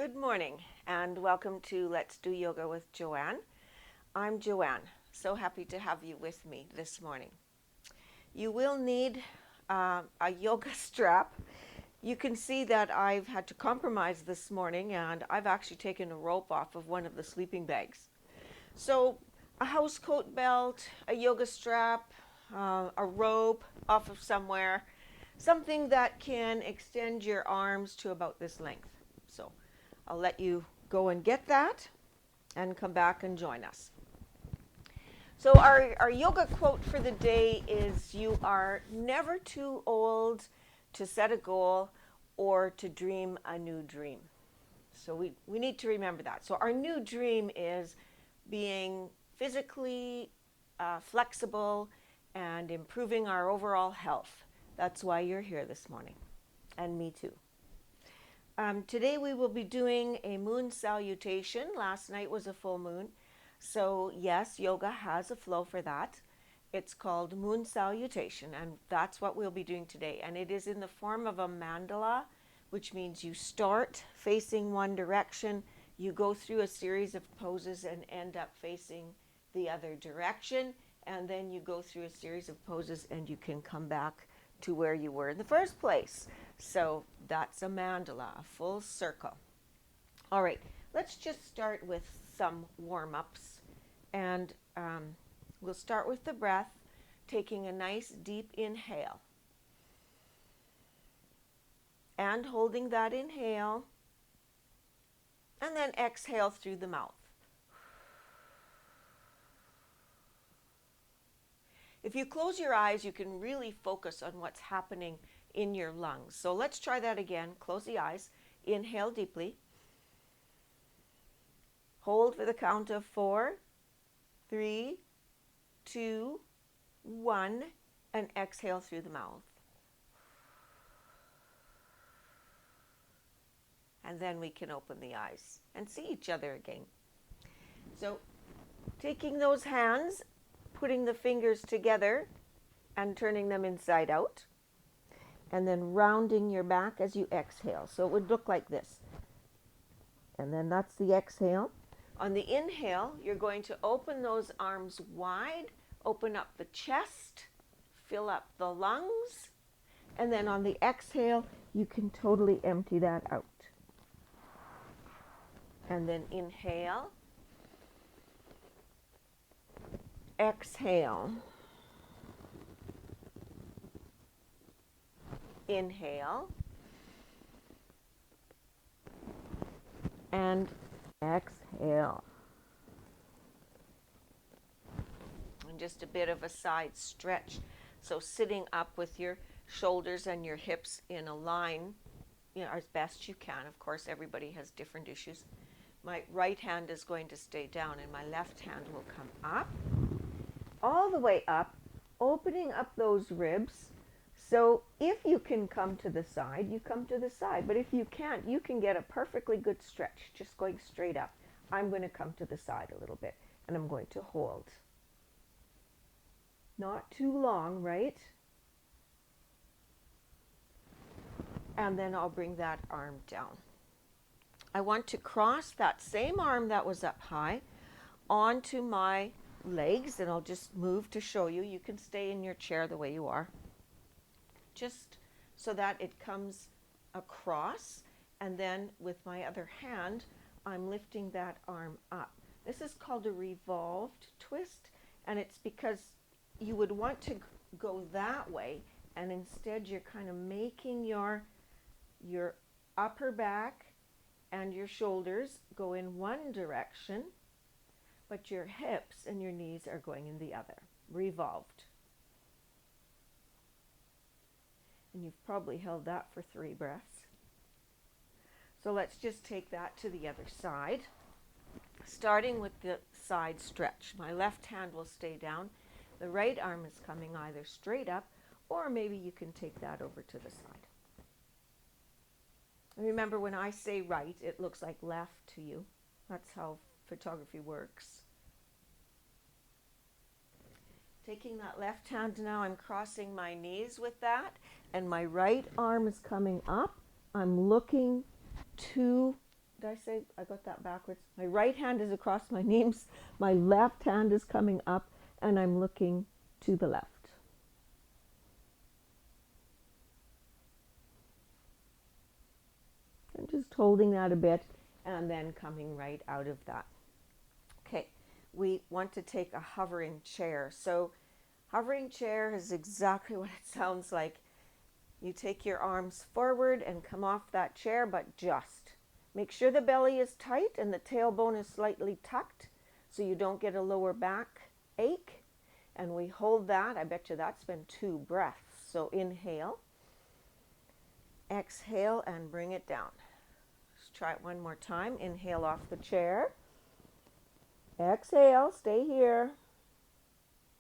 Good morning and welcome to Let's Do Yoga with Joanne. I'm Joanne. So happy to have you with me this morning. You will need a yoga strap. You can see that I've had to compromise this morning and I've actually taken a rope off of one of the sleeping bags. So a house coat belt, a yoga strap, a rope off of somewhere, something that can extend your arms to about this length. So I'll let you go and get that and come back and join us. So our yoga quote for the day is, you are never too old to set a goal or to dream a new dream. So we need to remember that. So our new dream is being physically flexible and improving our overall health. That's why you're here this morning, and me too. Today we will be doing a moon salutation. Last night was a full moon. So yes, yoga has a flow for that. It's called moon salutation, and that's what we'll be doing today. And it is in the form of a mandala, which means you start facing one direction, you go through a series of poses and end up facing the other direction, and then you go through a series of poses and you can come back to where you were in the first place. So that's a mandala, a full circle. All right, let's just start with some warm-ups. And we'll start with the breath, taking a nice deep inhale. And holding that inhale. And then exhale through the mouth. If you close your eyes, you can really focus on what's happening in your lungs. So let's try that again. Close the eyes. Inhale deeply. Hold for the count of 4, 3, 2, 1, and exhale through the mouth. And then we can open the eyes and see each other again. So taking those hands, putting the fingers together and turning them inside out, and then rounding your back as you exhale. So it would look like this. And then that's the exhale. On the inhale, you're going to open those arms wide, open up the chest, fill up the lungs, and then on the exhale, you can totally empty that out. And then inhale, exhale, inhale, and exhale. And just a bit of a side stretch. So sitting up with your shoulders and your hips in a line, as best you can. Of course, everybody has different issues. My right hand is going to stay down and my left hand will come up, all the way up, opening up those ribs. So if you can come to the side, you come to the side. But if you can't, you can get a perfectly good stretch, just going straight up. I'm going to come to the side a little bit, and I'm going to hold. Not too long, right? And then I'll bring that arm down. I want to cross that same arm that was up high onto my legs, and I'll just move to show you. You can stay in your chair the way you are, just so that it comes across, and then with my other hand, I'm lifting that arm up. This is called a revolved twist, and it's because you would want to go that way, and instead you're kind of making your upper back and your shoulders go in one direction, but your hips and your knees are going in the other. Revolved. And you've probably held that for 3 breaths. So let's just take that to the other side, starting with the side stretch. My left hand will stay down. The right arm is coming either straight up, or maybe you can take that over to the side. Remember, when I say right, it looks like left to you. That's how photography works. Taking that left hand now, I'm crossing my knees with that, and my right arm is coming up. I'm looking to did I say I got that backwards? My right hand is across my knees, my left hand is coming up, and I'm looking to the left. And just holding that a bit and then coming right out of that. Okay, we want to take a hovering chair. So hovering chair is exactly what it sounds like. You take your arms forward and come off that chair, but just make sure the belly is tight and the tailbone is slightly tucked so you don't get a lower back ache. And we hold that. I bet you that's been 2 breaths. So inhale, exhale, and bring it down. Let's try it one more time. Inhale off the chair. Exhale, stay here.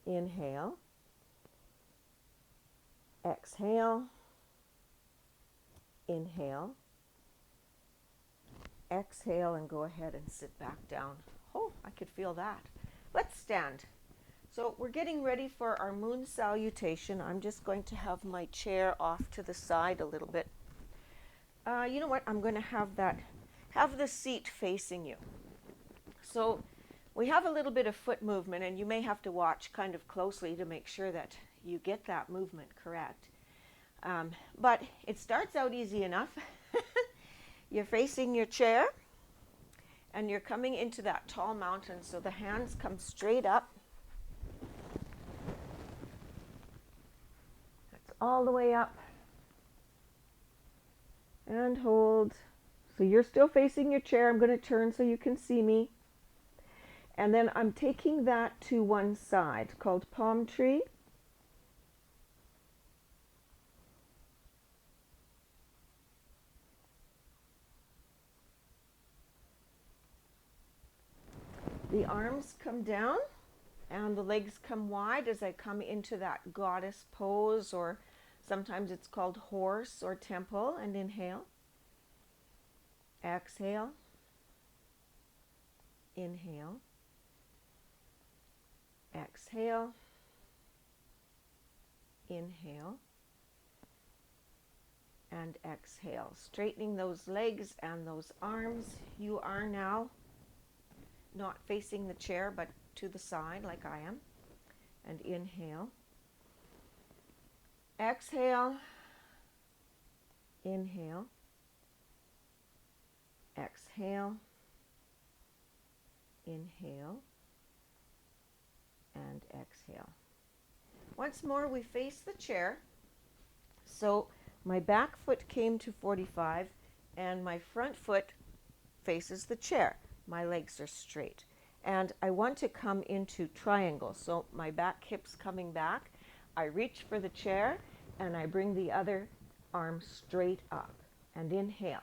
Inhale. Exhale. Inhale. Exhale, and go ahead and sit back down. Oh, I could feel that. Let's stand. So we're getting ready for our moon salutation. I'm just going to have my chair off to the side a little bit. You know what? I'm going to have the seat facing you. So we have a little bit of foot movement, and you may have to watch kind of closely to make sure that you get that movement correct. But it starts out easy enough. You're facing your chair, and you're coming into that tall mountain, so the hands come straight up. That's all the way up. And hold. So you're still facing your chair. I'm going to turn so you can see me. And then I'm taking that to one side, called palm tree. The arms come down and the legs come wide as I come into that goddess pose, or sometimes it's called horse or temple. And inhale. Exhale. Inhale. Exhale. Inhale. And exhale. Straightening those legs and those arms. You are now not facing the chair, but to the side like I am. And inhale. Exhale. Inhale. Exhale. Inhale. And exhale. Once more, we face the chair. So my back foot came to 45 and my front foot faces the chair. My legs are straight. And I want to come into triangle. So my back hip's coming back. I reach for the chair and I bring the other arm straight up. And inhale.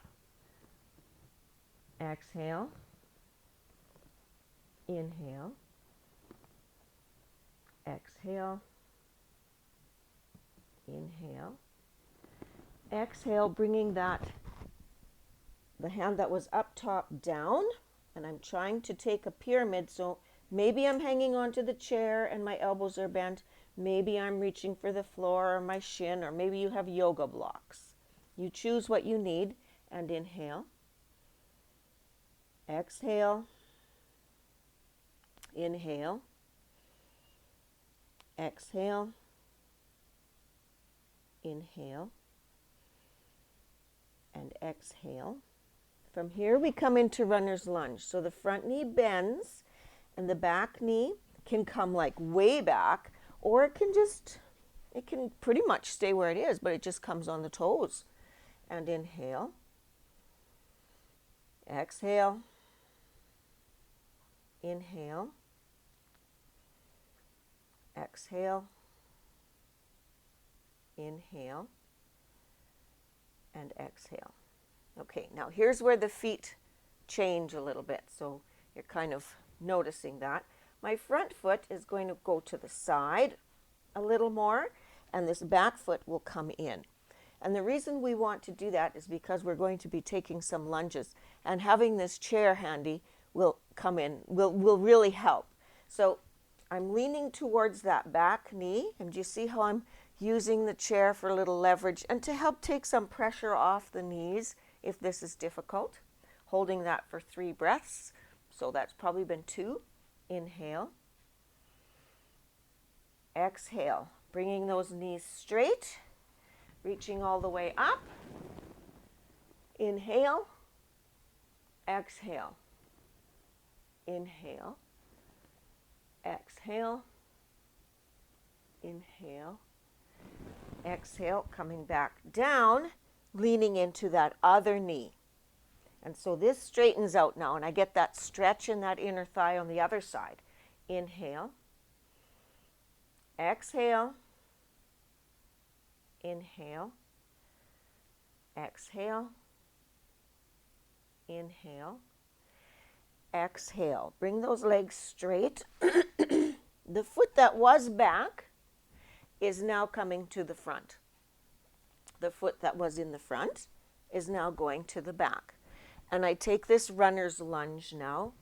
Exhale. Inhale. Exhale. Inhale. Exhale, bringing the hand that was up top down. And I'm trying to take a pyramid, so maybe I'm hanging onto the chair and my elbows are bent. Maybe I'm reaching for the floor or my shin, or maybe you have yoga blocks. You choose what you need. And inhale. Exhale. Inhale. Exhale. Inhale. And exhale. From here we come into runner's lunge. So the front knee bends and the back knee can come like way back, or it can pretty much stay where it is, but it just comes on the toes. And inhale. Exhale. Inhale. Exhale. Inhale. And exhale. Okay, now here's where the feet change a little bit, so you're kind of noticing that. My front foot is going to go to the side a little more, and this back foot will come in. And the reason we want to do that is because we're going to be taking some lunges, and having this chair handy will come in, will really help. So I'm leaning towards that back knee, and do you see how I'm using the chair for a little leverage and to help take some pressure off the knees if this is difficult? holding that for 3 breaths. So that's probably been 2. Inhale. Exhale, bringing those knees straight, reaching all the way up. Inhale. Exhale. Inhale. Exhale. Inhale. Exhale, coming back down, leaning into that other knee. And so this straightens out now, and I get that stretch in that inner thigh on the other side. Inhale. Exhale. Inhale. Exhale. Inhale. Exhale. Bring those legs straight. The foot that was back is now coming to the front. The foot that was in the front is now going to the back. And I take this runner's lunge now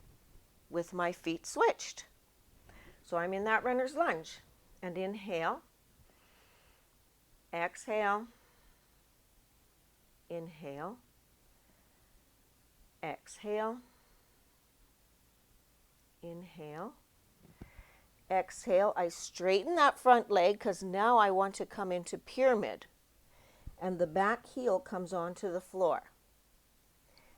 with my feet switched. So I'm in that runner's lunge. And inhale. Exhale. Inhale. Exhale. Inhale. Exhale. I straighten that front leg because now I want to come into pyramid. And the back heel comes onto the floor.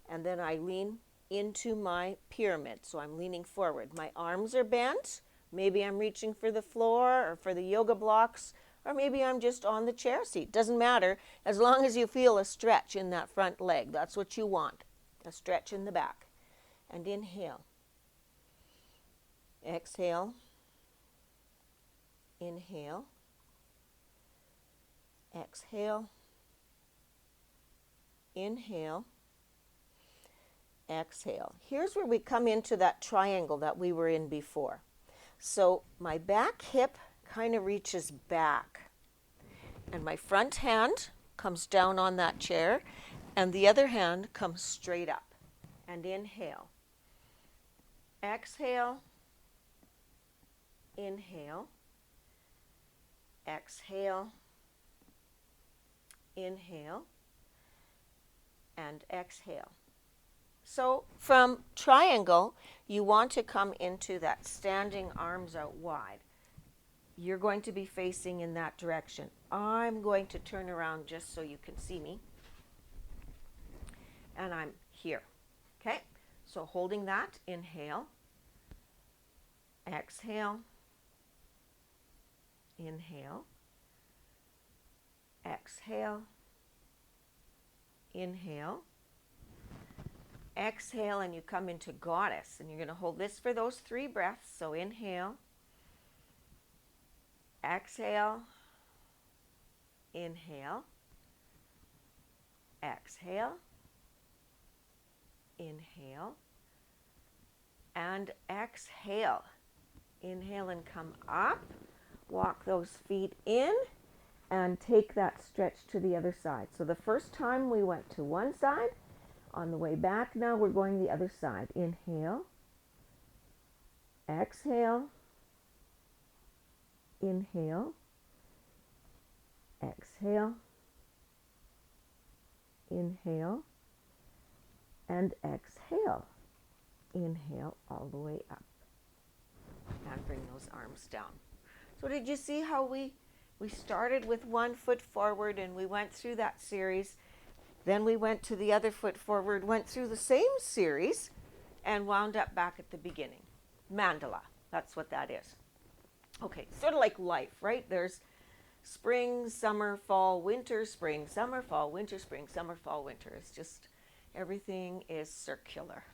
And then I lean into my pyramid. So I'm leaning forward. My arms are bent. Maybe I'm reaching for the floor or for the yoga blocks, or maybe I'm just on the chair seat. Doesn't matter, as long as you feel a stretch in that front leg. That's what you want, a stretch in the back. And inhale. Exhale. Inhale. Exhale. Inhale. Exhale. Here's where we come into that triangle that we were in before. So my back hip kind of reaches back, and my front hand comes down on that chair, and the other hand comes straight up. And inhale. Exhale. Inhale. Exhale. Inhale. And exhale. So from triangle, you want to come into that standing arms out wide. You're going to be facing in that direction. I'm going to turn around just so you can see me. And I'm here. Okay? So holding that, inhale. Exhale. Inhale. Exhale. Inhale. Exhale, and you come into goddess, and you're going to hold this for those 3 breaths. So inhale. Exhale. Inhale. Exhale. Inhale. And exhale. Inhale and come up. Walk those feet in and take that stretch to the other side. So the first time we went to one side. On the way back now we're going the other side. Inhale. Exhale. Inhale. Exhale. Inhale. And exhale. Inhale all the way up. And bring those arms down. So did you see how we started with one foot forward and we went through that series? Then we went to the other foot forward, went through the same series, and wound up back at the beginning. Mandala, that's what that is. Okay, sort of like life, right? There's spring, summer, fall, winter, spring, summer, fall, winter, spring, summer, fall, winter. It's just, everything is circular.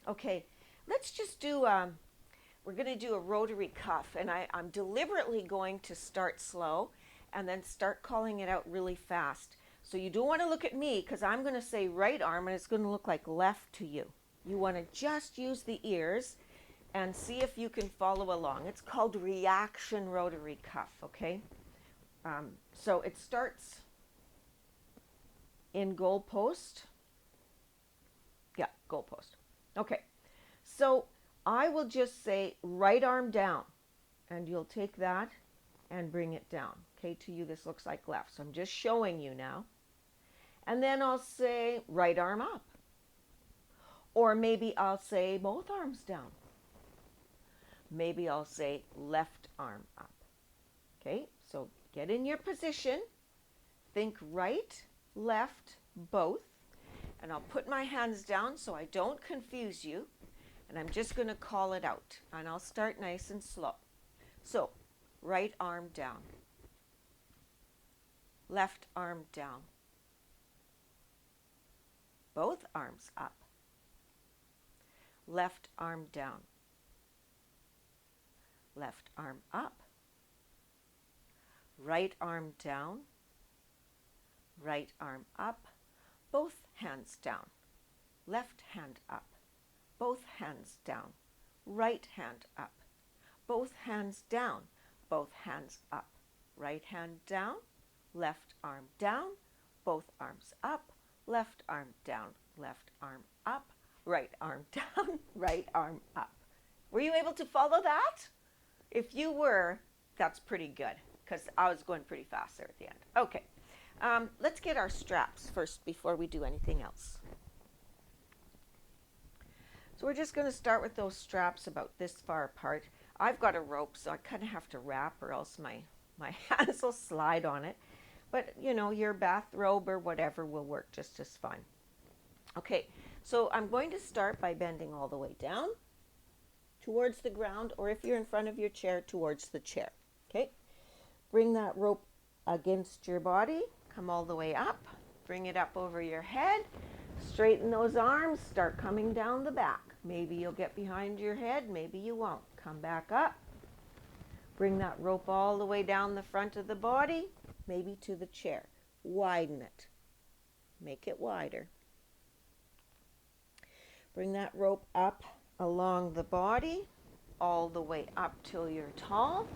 Okay, let's just do, we're going to do a rotary cuff, and I'm deliberately going to start slow and then start calling it out really fast. So you don't want to look at me because I'm going to say right arm and it's going to look like left to you. You want to just use the ears and see if you can follow along. It's called reaction rotary cuff, okay? So it starts in goalpost. Yeah, goalpost. Okay, so I will just say right arm down and you'll take that and bring it down. Okay, to you this looks like left. So I'm just showing you now. And then I'll say right arm up. Or maybe I'll say both arms down. Maybe I'll say left arm up. Okay, so get in your position. Think right, left, both. And I'll put my hands down so I don't confuse you. And I'm just going to call it out. And I'll start nice and slow. So, right arm down. Left arm down. Both arms up. Left arm down. Left arm up. Right arm down. Right arm up. Both hands down. Left hand up. Both hands down. Right hand up. Both hands down. Both hands up. Right hand down. Left arm down. Both arms up. Left arm down. Left arm up. Right arm down. Right arm up. Were you able to follow that? If you were, that's pretty good, because I was going pretty fast there at the end. Okay, let's get our straps first before we do anything else. So we're just going to start with those straps about this far apart. I've got a rope, so I kind of have to wrap or else my hands will slide on it. But, you know, your bathrobe or whatever will work just as fine. Okay, so I'm going to start by bending all the way down towards the ground, or if you're in front of your chair, towards the chair. Okay, bring that rope against your body, come all the way up, bring it up over your head, straighten those arms, start coming down the back. Maybe you'll get behind your head, maybe you won't. Come back up, bring that rope all the way down the front of the body, maybe to the chair. Widen it, make it wider. Bring that rope up along the body, all the way up till you're tall.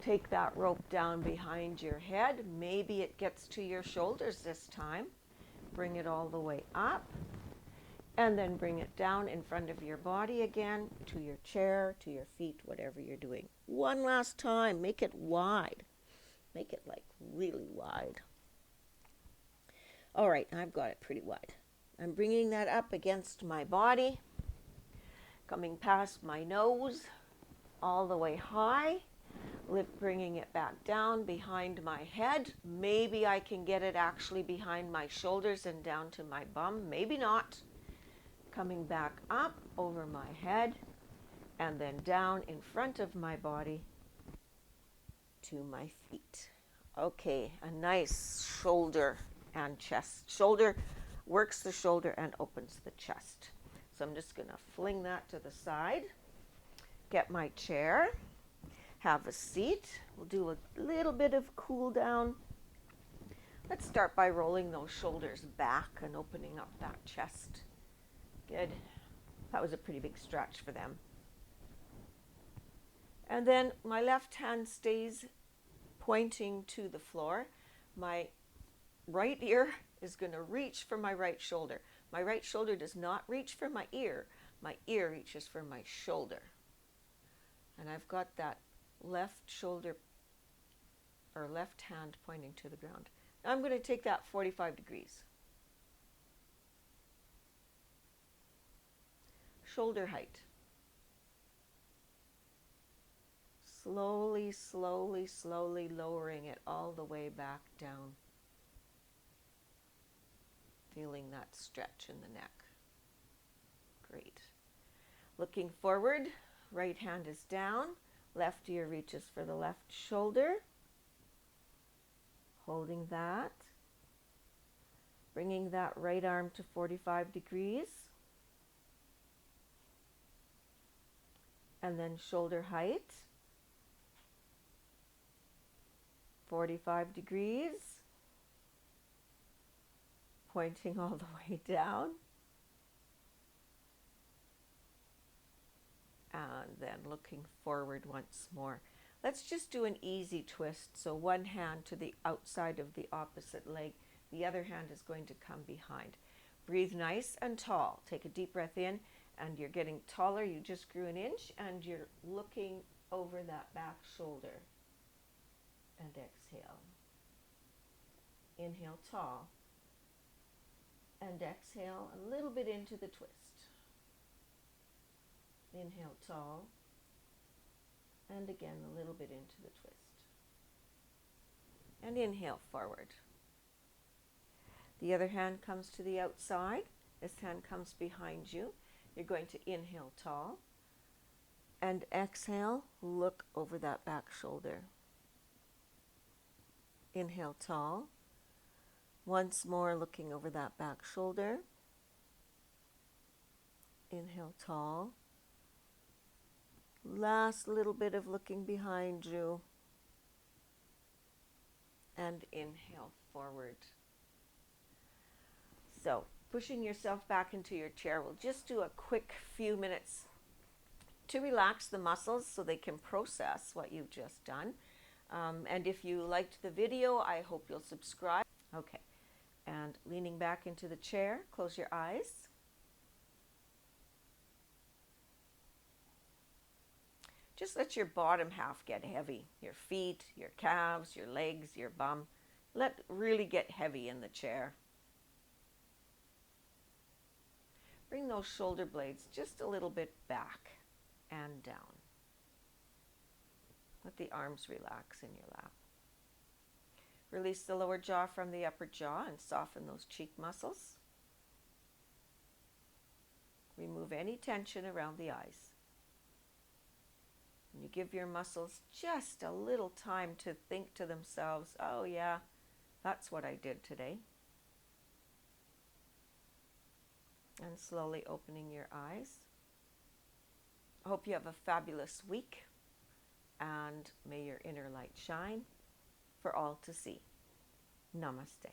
Take that rope down behind your head. Maybe it gets to your shoulders this time. Bring it all the way up. And then bring it down in front of your body again, to your chair, to your feet, whatever you're doing. One last time. Make it wide. Make it like really wide. All right, I've got it pretty wide. I'm bringing that up against my body, coming past my nose, all the way high, bringing it back down behind my head. Maybe I can get it actually behind my shoulders and down to my bum, maybe not. Coming back up over my head and then down in front of my body to my feet. Okay, a nice shoulder and chest. Shoulder works the shoulder and opens the chest. So I'm just going to fling that to the side, get my chair, have a seat. We'll do a little bit of cool down. Let's start by rolling those shoulders back and opening up that chest. Good. That was a pretty big stretch for them. And then my left hand stays pointing to the floor. My right ear is going to reach for my right shoulder. My right shoulder does not reach for my ear. My ear reaches for my shoulder. And I've got that left shoulder or left hand pointing to the ground. Now I'm going to take that 45 degrees. Shoulder height. Slowly, slowly, slowly lowering it all the way back down. Feeling that stretch in the neck. Great. Looking forward, right hand is down, left ear reaches for the left shoulder. Holding that. Bringing that right arm to 45 degrees. And then shoulder height. 45 degrees. Pointing all the way down. And then looking forward once more. Let's just do an easy twist. So one hand to the outside of the opposite leg. The other hand is going to come behind. Breathe nice and tall. Take a deep breath in and you're getting taller. You just grew an inch and you're looking over that back shoulder. And exhale. Inhale tall. And exhale a little bit into the twist. Inhale tall. And again, a little bit into the twist. And inhale forward. The other hand comes to the outside. This hand comes behind you. You're going to inhale tall. And exhale, look over that back shoulder. Inhale tall. Once more, looking over that back shoulder. Inhale tall. Last little bit of looking behind you. And inhale forward. So, pushing yourself back into your chair, we'll just do a quick few minutes to relax the muscles so they can process what you've just done. And if you liked the video, I hope you'll subscribe. Okay, and leaning back into the chair, close your eyes. Just let your bottom half get heavy. Your feet, your calves, your legs, your bum. Let really get heavy in the chair. Bring those shoulder blades just a little bit back and down. Let the arms relax in your lap. Release the lower jaw from the upper jaw and soften those cheek muscles. Remove any tension around the eyes. And you give your muscles just a little time to think to themselves, oh yeah, that's what I did today. And slowly opening your eyes. I hope you have a fabulous week, and may your inner light shine for all to see. Namaste.